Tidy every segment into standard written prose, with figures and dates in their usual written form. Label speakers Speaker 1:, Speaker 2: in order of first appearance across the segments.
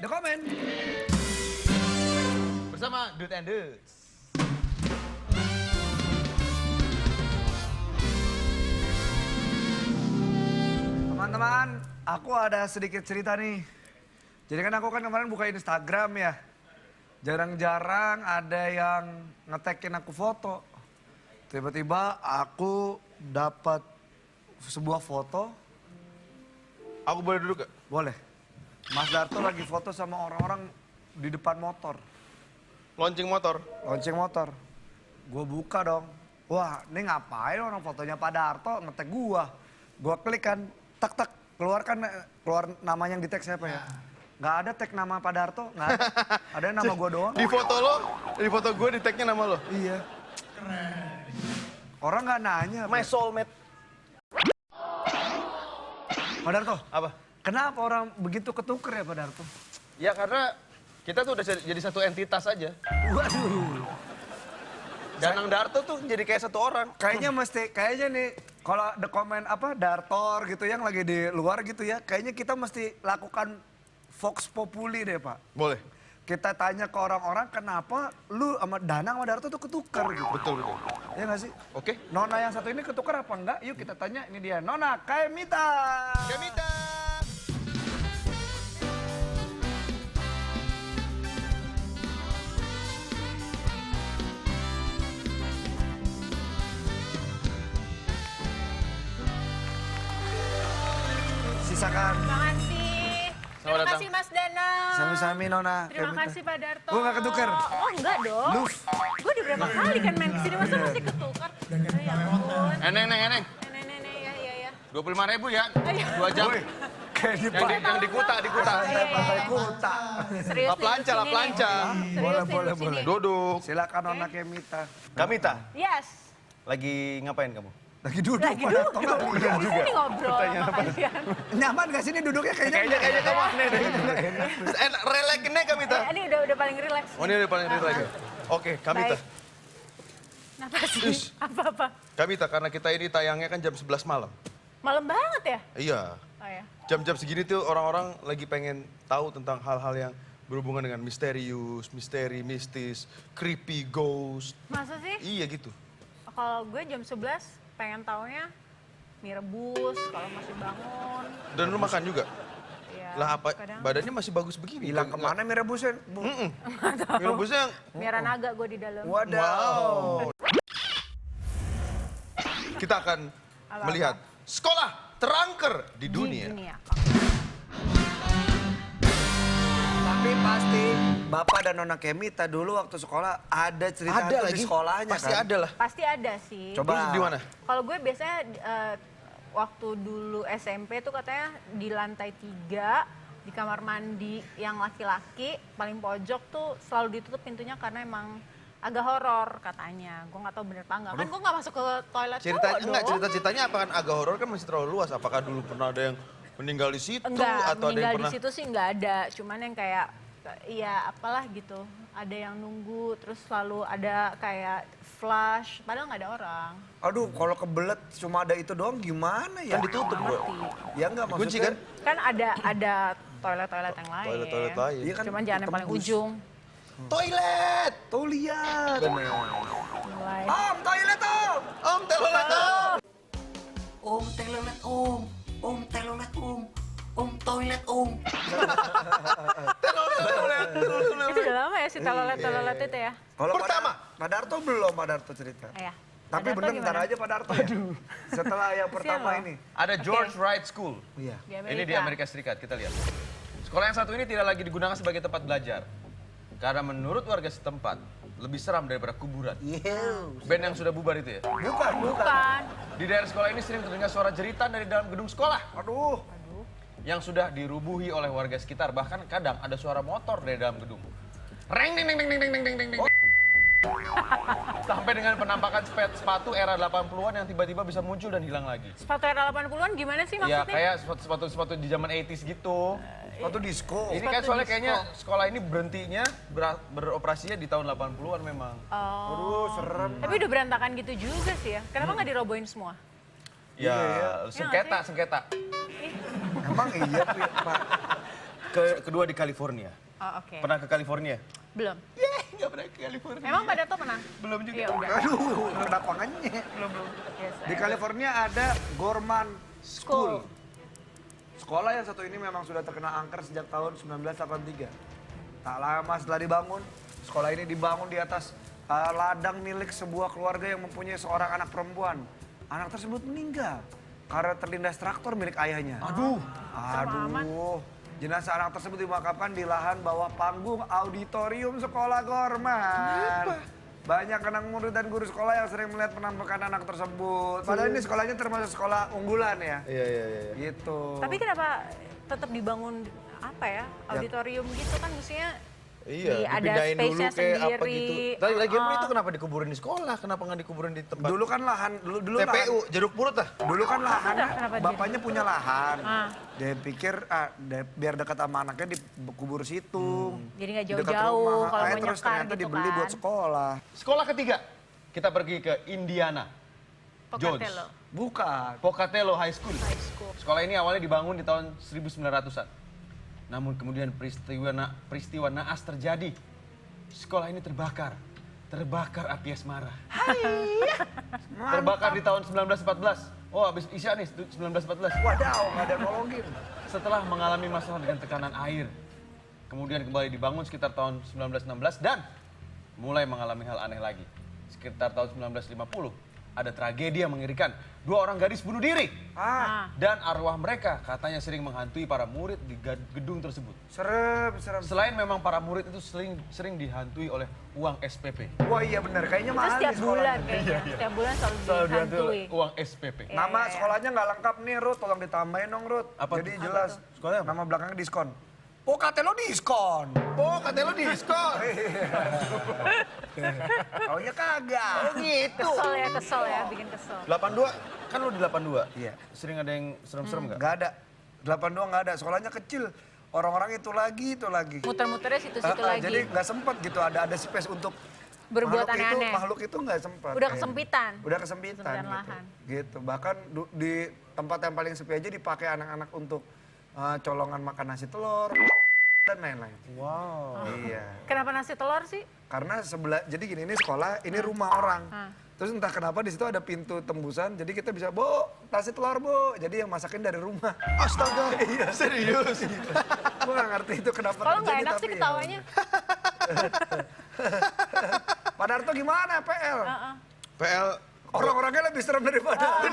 Speaker 1: The Comment.
Speaker 2: Bersama Dude and Dudes.
Speaker 1: Teman-teman, aku ada sedikit cerita nih. Jadi kan aku kan kemarin buka Instagram ya. Jarang-jarang ada yang nge-tag-in aku foto. Tiba-tiba aku dapat sebuah foto.
Speaker 2: Aku boleh duduk gak?
Speaker 1: Boleh. Mas Darto lagi foto sama orang-orang di depan motor.
Speaker 2: Launching motor.
Speaker 1: Lonceng motor. Gue buka dong. Wah, ini ngapain orang fotonya Pak Darto nge-tag gua. Gua klik kan, tak keluar namanya yang di tag siapa ya? Nggak ada tag nama Pak Darto, nggak ada. Ada nama gua doang.
Speaker 2: Di foto lo, di foto gue di tagnya nama lo.
Speaker 1: Iya. Orang nggak nanya.
Speaker 2: My soulmate.
Speaker 1: Pak Darto,
Speaker 2: Apa?
Speaker 1: kenapa orang begitu ketuker ya Pak Darto?
Speaker 2: Ya karena kita tuh udah jadi satu entitas aja.
Speaker 1: Waduh.
Speaker 2: Danang Darto tuh jadi kayak satu orang.
Speaker 1: Kayaknya nih, kalau The Comment Dartor gitu yang lagi di luar gitu ya, kayaknya kita mesti lakukan Vox Populi deh Pak.
Speaker 2: Boleh.
Speaker 1: Kita tanya ke orang-orang kenapa lu sama Danang sama Darto tuh ketukar gitu.
Speaker 2: Betul.
Speaker 1: Iya gak sih?
Speaker 2: Oke.
Speaker 1: Nona yang satu ini ketukar apa enggak? Yuk kita tanya, ini dia Nona Kaemita.
Speaker 2: Kamita.
Speaker 1: Sisakan.
Speaker 3: Terima kasih.
Speaker 2: Selamat
Speaker 3: Terima
Speaker 2: datang.
Speaker 3: kasih Mas Danang.
Speaker 1: Sami-sami Nona.
Speaker 3: Terima
Speaker 1: Kaemita.
Speaker 3: kasih Pak Darto.
Speaker 1: Gue gak ketukar.
Speaker 3: Oh enggak dong.
Speaker 1: Lu.
Speaker 3: Gue udah berapa kali kan main kesini, masa masih ketukar? Ya ampun.
Speaker 2: Eneng.
Speaker 3: Nenek, ya.
Speaker 2: 25.000 ya.
Speaker 3: Ayo.
Speaker 2: 2 jam.
Speaker 1: Woi, kayak di
Speaker 2: Yang di kuta.
Speaker 1: Pantai Kuta.
Speaker 3: Serius
Speaker 2: Lap lanca, lap lanca.
Speaker 1: Boleh.
Speaker 2: Duduk.
Speaker 1: Silakan Nona Kaemita.
Speaker 2: Kamita,
Speaker 3: Yes.
Speaker 2: lagi ngapain kamu?
Speaker 1: Lagi duduk
Speaker 3: Lagi
Speaker 1: Pak Darto.
Speaker 3: duduk.
Speaker 1: Nggak
Speaker 3: Di sini ngobrol sama kalian.
Speaker 1: Nyaman gak sini duduknya kayaknya?
Speaker 2: Kayaknya kamu aneh deh. Relax ini Kamita.
Speaker 3: Ini udah paling relax.
Speaker 2: Oh ini udah paling relax ya? Oke, Kamita.
Speaker 3: Baik. Kenapa sih? Apa-apa?
Speaker 2: Kamita, karena kita ini tayangnya kan jam 11 malam.
Speaker 3: Malam banget ya?
Speaker 2: Iya.
Speaker 3: Oh ya.
Speaker 2: Jam-jam segini tuh orang-orang lagi pengen tahu tentang hal-hal yang berhubungan dengan misterius, misteri, mistis, creepy, ghost.
Speaker 3: Masa sih?
Speaker 2: Iya gitu.
Speaker 3: Kalau gue jam 11 pengen taunya mie rebus kalau masih bangun.
Speaker 2: Dan lu makan juga?
Speaker 3: Ya,
Speaker 2: Lah apa,
Speaker 3: kadang
Speaker 2: badannya masih bagus begini?
Speaker 1: Hilang kemana mie rebusnya?
Speaker 2: Mie rebusnya yang...
Speaker 3: merah naga gue di dalam.
Speaker 1: Wadaw.
Speaker 2: Kita akan
Speaker 3: Apa-apa?
Speaker 2: melihat sekolah terangker di dunia.
Speaker 1: Tapi pasti Bapak dan Nona Kaemita dulu waktu sekolah ada cerita
Speaker 2: Ada
Speaker 1: hantu
Speaker 2: lagi,
Speaker 1: di sekolahnya
Speaker 2: pasti
Speaker 1: kan?
Speaker 2: ada lah.
Speaker 3: Pasti ada sih.
Speaker 1: Coba.
Speaker 2: Terus di mana?
Speaker 3: Kalau gue biasanya waktu dulu SMP tuh katanya di lantai 3 di kamar mandi yang laki-laki paling pojok tuh selalu ditutup pintunya karena emang agak horor katanya. Gue nggak tahu bener apa enggak. Kan gue nggak masuk ke toilet cowok dong.
Speaker 2: Cerita-ceritanya apa kan agak horor kan masih terlalu luas. Apakah dulu pernah ada yang meninggal di situ
Speaker 3: Enggak,
Speaker 2: atau ada yang
Speaker 3: meninggal
Speaker 2: pernah
Speaker 3: di situ sih nggak ada. Cuman yang kayak ya apalah gitu. Ada yang nunggu terus selalu ada kayak flash. Padahal nggak ada orang.
Speaker 1: Aduh, kalau kebelet cuma ada itu doang gimana ya?
Speaker 2: kan ditutup, Bro.
Speaker 3: Ngerti.
Speaker 1: Ya enggak
Speaker 2: Kunci
Speaker 1: maksudnya.
Speaker 2: kan?
Speaker 3: Kan ada toilet-toilet yang lain.
Speaker 2: Toilet lain.
Speaker 1: Iya kan
Speaker 3: Cuman jangan yang paling
Speaker 1: tembus.
Speaker 3: ujung.
Speaker 2: Toilet.
Speaker 1: Tuh lihat.
Speaker 3: Mulai.
Speaker 1: Om, toilet om.
Speaker 2: Om telolet om.
Speaker 4: Om telolet om, om telolet om, om toilet om.
Speaker 3: Itu udah lama ya si telolet itu ya.
Speaker 1: Kalau
Speaker 2: Pertama.
Speaker 1: Pak Darto belum Pak Darto cerita.
Speaker 3: Iya.
Speaker 1: Tapi
Speaker 3: Pak Darto
Speaker 1: bener bentar
Speaker 3: gimana?
Speaker 1: aja Pak Darto ya. Setelah yang pertama
Speaker 3: loh.
Speaker 1: ini.
Speaker 2: Ada George Wright School.
Speaker 1: Iya.
Speaker 2: Ini di Amerika Serikat, kita lihat. Sekolah yang satu ini tidak lagi digunakan sebagai tempat belajar. Karena menurut warga setempat, lebih seram daripada kuburan. Band yang sudah bubar itu ya?
Speaker 1: Bukan.
Speaker 3: Bukan.
Speaker 2: Di daerah sekolah ini sering terdengar suara jeritan dari dalam gedung sekolah.
Speaker 1: Aduh.
Speaker 2: Yang sudah dirubuhi oleh warga sekitar. Bahkan kadang ada suara motor dari dalam gedung. Reng ding ding ding ding ding ding ding ding. Sampai dengan penampakan sepatu era 80-an yang tiba-tiba bisa muncul dan hilang lagi.
Speaker 3: Sepatu era 80-an gimana sih
Speaker 2: Ya
Speaker 3: maksudnya?
Speaker 2: kayak sepatu di zaman 80s gitu.
Speaker 1: Sepatu disco.
Speaker 2: Ini kan soalnya kayaknya sekolah ini berhentinya beroperasinya di tahun 80-an memang.
Speaker 3: Oh.
Speaker 1: Aduh, serem.
Speaker 3: Tapi udah berantakan gitu juga sih ya. Kenapa nggak dirobohin semua?
Speaker 2: Ya,
Speaker 1: Iya,
Speaker 2: sengketa.
Speaker 1: Emang iya Pak.
Speaker 2: kedua di California.
Speaker 3: Oh, oke.
Speaker 2: Pernah ke California?
Speaker 3: Belum.
Speaker 2: Nggak pernah ke California.
Speaker 3: Emang pada tuh pernah?
Speaker 2: Belum juga.
Speaker 3: Ya udah.
Speaker 1: Aduh, kenapa ngenye?
Speaker 3: Yes,
Speaker 1: Di California ada Gorman School. Sekolah yang satu ini memang sudah terkena angker sejak tahun 1983. Tak lama setelah dibangun, sekolah ini dibangun di atas ladang milik sebuah keluarga yang mempunyai seorang anak perempuan. Anak tersebut meninggal karena terlindas traktor milik ayahnya. Aduh. Jenazah anak tersebut dimakamkan di lahan bawah panggung auditorium sekolah Gorman. Banyak anak murid dan guru sekolah yang sering melihat penampakan anak tersebut. Padahal ini sekolahnya termasuk sekolah unggulan ya.
Speaker 2: Iya.
Speaker 1: Gitu.
Speaker 3: Tapi kenapa tetap dibangun apa ya, auditorium gitu kan maksudnya
Speaker 2: Iya,
Speaker 3: ada
Speaker 2: dipindahin dulu
Speaker 3: space-nya
Speaker 2: kayak apa
Speaker 3: sendiri.
Speaker 2: gitu. Lagi itu kenapa dikuburin di sekolah? Kenapa nggak dikuburin di tempat
Speaker 1: Dulu kan lahan, dulu
Speaker 2: TPU,
Speaker 1: lahan,
Speaker 2: jeruk purut ah?
Speaker 1: dulu kan lahannya,
Speaker 3: Kenapa jadi?
Speaker 1: bapaknya punya lahan.
Speaker 3: Ah.
Speaker 1: Dia pikir biar dekat sama anaknya dikubur situ.
Speaker 3: Jadi nggak
Speaker 1: Dekat
Speaker 3: jauh-jauh
Speaker 1: rumah.
Speaker 3: kalau mau
Speaker 1: Terus
Speaker 3: nyekar
Speaker 1: ternyata
Speaker 3: gitu
Speaker 1: dibeli
Speaker 3: kan.
Speaker 1: buat sekolah.
Speaker 2: Sekolah ketiga, kita pergi ke Indiana. Jones.
Speaker 3: Pocatello.
Speaker 1: Bukan.
Speaker 2: Pocatello High School.
Speaker 3: High school.
Speaker 2: Sekolah ini awalnya dibangun di tahun 1900-an. Namun kemudian peristiwa naas terjadi. Sekolah ini terbakar api asmara. Terbakar di tahun 1914. Oh, habis Isya nih 1914.
Speaker 1: Wadaw, nggak ada nolongin.
Speaker 2: Setelah mengalami masalah dengan tekanan air, kemudian kembali dibangun sekitar tahun 1916 dan mulai mengalami hal aneh lagi. Sekitar tahun 1950, ada tragedi yang mengerikan. 2 orang gadis bunuh diri. Dan arwah mereka katanya sering menghantui para murid di gedung tersebut.
Speaker 1: Serem.
Speaker 2: Selain memang para murid itu sering dihantui oleh uang SPP.
Speaker 1: Wah iya benar, kayaknya
Speaker 3: Itu
Speaker 1: mahal
Speaker 3: setiap
Speaker 1: nih sekolahnya.
Speaker 3: bulan kayaknya. Setiap bulan selalu
Speaker 2: Selalu dihantui
Speaker 3: dihantui.
Speaker 2: oleh uang SPP.
Speaker 3: Iya.
Speaker 1: Nama sekolahnya nggak lengkap nih Ruth, tolong ditambahin dong Ruth.
Speaker 2: Apa
Speaker 1: Jadi
Speaker 2: tuh?
Speaker 1: jelas.
Speaker 2: Sekolahnya apa?
Speaker 1: Nama belakangnya diskon. Pocatello diskon.
Speaker 2: Oh, katanya lo diskon.
Speaker 1: Taunya kagak.
Speaker 2: Gitu.
Speaker 3: Kesel ya, bikin kesel.
Speaker 2: 82, kan lo di 82?
Speaker 1: Iya.
Speaker 2: Sering ada yang serem-serem nggak?
Speaker 1: Nggak ada. 82 nggak ada. Sekolahnya kecil. Orang-orang itu lagi.
Speaker 3: Muter-muternya situ-situ lagi.
Speaker 1: Jadi nggak sempat gitu. Ada space untuk
Speaker 3: Berbuat
Speaker 1: makhluk
Speaker 3: aneh-aneh.
Speaker 1: Makhluk itu nggak sempat.
Speaker 3: Udah kesempitan.
Speaker 1: Udah kesempitan
Speaker 3: Kesempitan
Speaker 1: gitu.
Speaker 3: lahan.
Speaker 1: Gitu. Bahkan di tempat yang paling sepi aja dipakai anak-anak untuk colongan makan nasi telur dan lain-lain.
Speaker 2: Wow.
Speaker 1: Iya.
Speaker 3: Kenapa nasi telur sih?
Speaker 1: Karena sebelah, jadi gini, ini sekolah, ini rumah orang. Terus entah kenapa di situ ada pintu tembusan, jadi kita bisa, Bu, nasi telur, Bu. Jadi yang masakin dari rumah.
Speaker 2: Astaga,
Speaker 1: Iya.
Speaker 2: serius?
Speaker 1: Gue gak ngerti itu kenapa
Speaker 3: Kalau nggak
Speaker 1: terjadi,
Speaker 3: enak sih
Speaker 1: tapi ya.
Speaker 3: ketawanya.
Speaker 1: Pak Darto gimana, PL?
Speaker 2: PL
Speaker 1: Orang-orangnya lebih serem daripada.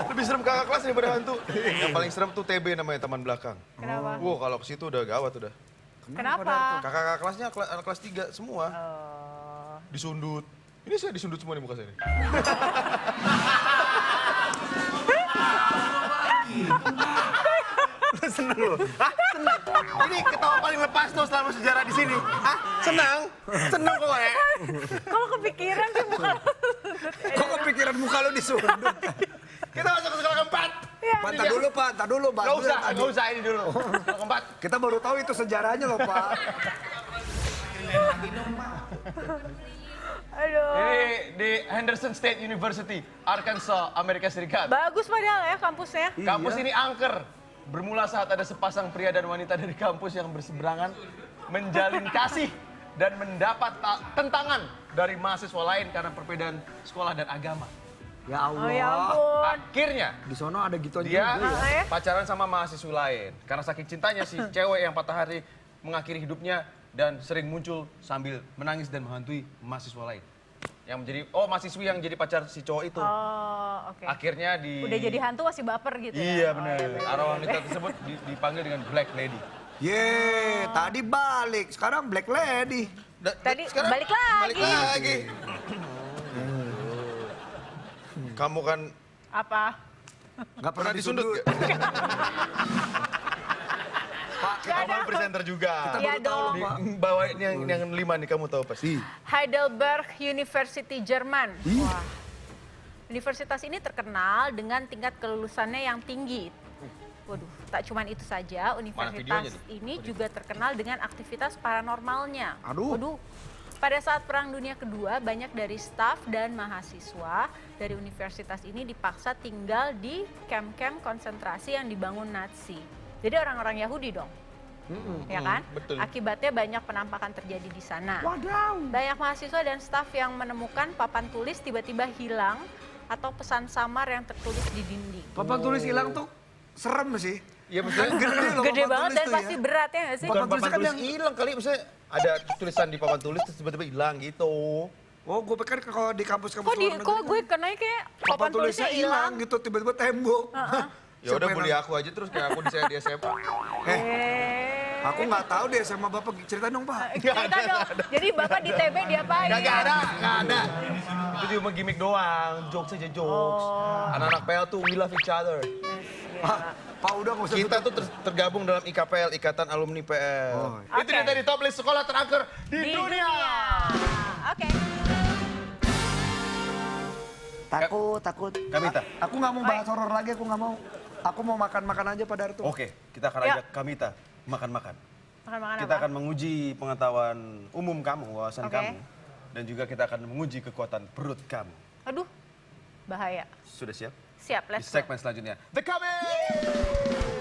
Speaker 2: lebih serem kakak kelas daripada hantu. Yang paling serem tuh TB namanya, teman belakang.
Speaker 3: Kenapa?
Speaker 2: Wow, kalau ke situ udah gawat udah.
Speaker 3: Kenapa?
Speaker 2: Kakak-kakak kelasnya anak kelas 3 semua.
Speaker 3: Oh.
Speaker 2: Disundut. Ini saya disundut semua di muka saya nih. Seneng lu? Hah? Seneng? Ini ketawa paling lepas tuh selama sejarah di sini. Hah? Senang? Seneng kok ya?
Speaker 3: Kalau kepikiran sih muka.
Speaker 1: Kok kepikiran muka lo disundut?
Speaker 2: Kita masuk ke sekolah keempat.
Speaker 1: Pak, tar dulu, Pak. Tar dulu, Pak.
Speaker 2: Nggak usah ini dulu. Sekolah keempat.
Speaker 1: Kita baru tahu itu sejarahnya loh, Pak.
Speaker 3: Aduh.
Speaker 2: Ini di Henderson State University, Arkansas, Amerika Serikat.
Speaker 3: Bagus padahal ya kampusnya.
Speaker 2: Kampus ini angker. Bermula saat ada sepasang pria dan wanita dari kampus yang berseberangan menjalin kasih dan mendapat tentangan dari mahasiswa lain karena perbedaan sekolah dan agama.
Speaker 1: Ya Allah.
Speaker 3: Oh ya ampun.
Speaker 2: Akhirnya
Speaker 1: Di sono ada gituan
Speaker 2: dia
Speaker 1: juga ya.
Speaker 2: pacaran sama mahasiswa lain. Karena saking cintanya si cewek yang patah hati mengakhiri hidupnya dan sering muncul sambil menangis dan menghantui mahasiswa lain. Yang menjadi, mahasiswi yang jadi pacar si cowok itu.
Speaker 3: Oh, oke.
Speaker 2: Akhirnya
Speaker 3: Udah jadi hantu masih baper gitu ya?
Speaker 2: Iya
Speaker 3: Oh,
Speaker 2: benar.
Speaker 3: iya, bener.
Speaker 2: Arwah wanita tersebut dipanggil dengan Black Lady.
Speaker 1: Ye, tadi balik, sekarang Black Lady.
Speaker 3: Tadi
Speaker 2: Sekarang
Speaker 3: balik lagi.
Speaker 2: Balik lagi. Kamu kan
Speaker 3: Apa?
Speaker 1: Gak
Speaker 2: pernah disundut nggak?
Speaker 1: Pak, kita
Speaker 2: Kamu presenter juga.
Speaker 3: Iya
Speaker 1: baru tahu loh,
Speaker 3: dong.
Speaker 1: Pak.
Speaker 2: Bawain yang 5 nih, kamu tahu pasti.
Speaker 3: Heidelberg University Jerman. Wah. Universitas ini terkenal dengan tingkat kelulusannya yang tinggi. Waduh, tak cuman itu saja, universitas
Speaker 2: videonya
Speaker 3: ini juga terkenal dengan aktivitas paranormalnya.
Speaker 1: Aduh.
Speaker 3: Waduh. Pada saat Perang Dunia Kedua, banyak dari staf dan mahasiswa dari universitas ini dipaksa tinggal di kamp-kamp konsentrasi yang dibangun Nazi. Jadi orang-orang Yahudi dong. ya kan?
Speaker 2: betul.
Speaker 3: Akibatnya banyak penampakan terjadi di sana.
Speaker 1: Wadaw.
Speaker 3: Banyak mahasiswa dan staf yang menemukan papan tulis tiba-tiba hilang atau pesan samar yang tertulis di dinding.
Speaker 1: Papan tulis hilang tuh serem sih.
Speaker 2: Iya maksudnya
Speaker 1: Gede loh
Speaker 3: Gede
Speaker 1: papan
Speaker 3: banget
Speaker 1: tulis
Speaker 3: dan
Speaker 1: tuh
Speaker 3: pasti
Speaker 1: ya.
Speaker 3: berat ya nggak sih?
Speaker 2: bukan
Speaker 1: Papan tulis
Speaker 2: papan
Speaker 1: kan
Speaker 2: tulis
Speaker 1: yang-
Speaker 2: hilang kali, maksudnya ada tulisan di papan tulis terus tiba-tiba hilang gitu.
Speaker 1: Oh, gue pikir kalau di kampus-kampus
Speaker 3: Kok
Speaker 1: luar negeri
Speaker 3: kok
Speaker 1: kan
Speaker 3: gue kenanya kayak
Speaker 1: papan tulisnya hilang gitu, tiba-tiba tembok.
Speaker 2: Ya udah
Speaker 1: Siapa yang
Speaker 2: bully aku aja terus kayak aku di SMA.
Speaker 1: Aku nggak tahu deh sama bapak, cerita dong pak.
Speaker 3: Cerita dong. Jadi Bapak di TB diapain?
Speaker 2: Gak ada. Itu cuma gimmick doang, jokes aja jokes. Anak-anak PL tuh we love each other.
Speaker 1: Pak udah nggak usah
Speaker 2: Kita tuh tergabung dalam IKPL, Ikatan Alumni PL.
Speaker 1: Oh.
Speaker 2: Itu dia tadi top list sekolah terakhir di dunia.
Speaker 3: Oke.
Speaker 1: Takut.
Speaker 2: Kamita.
Speaker 1: Aku nggak mau bahas horor lagi, aku nggak mau. Aku mau makan-makan aja pada hari itu.
Speaker 2: Oke, kita akan
Speaker 3: Ya.
Speaker 2: ajak Kamita makan-makan.
Speaker 3: Makan-makan
Speaker 2: Kita
Speaker 3: apa?
Speaker 2: akan menguji pengetahuan umum kamu, wawasan
Speaker 3: Oke.
Speaker 2: kamu. Dan juga kita akan menguji kekuatan perut kamu.
Speaker 3: Aduh, bahaya.
Speaker 2: Sudah siap?
Speaker 3: Siap,
Speaker 2: Di
Speaker 3: let's go.
Speaker 2: segmen selanjutnya. The Coming!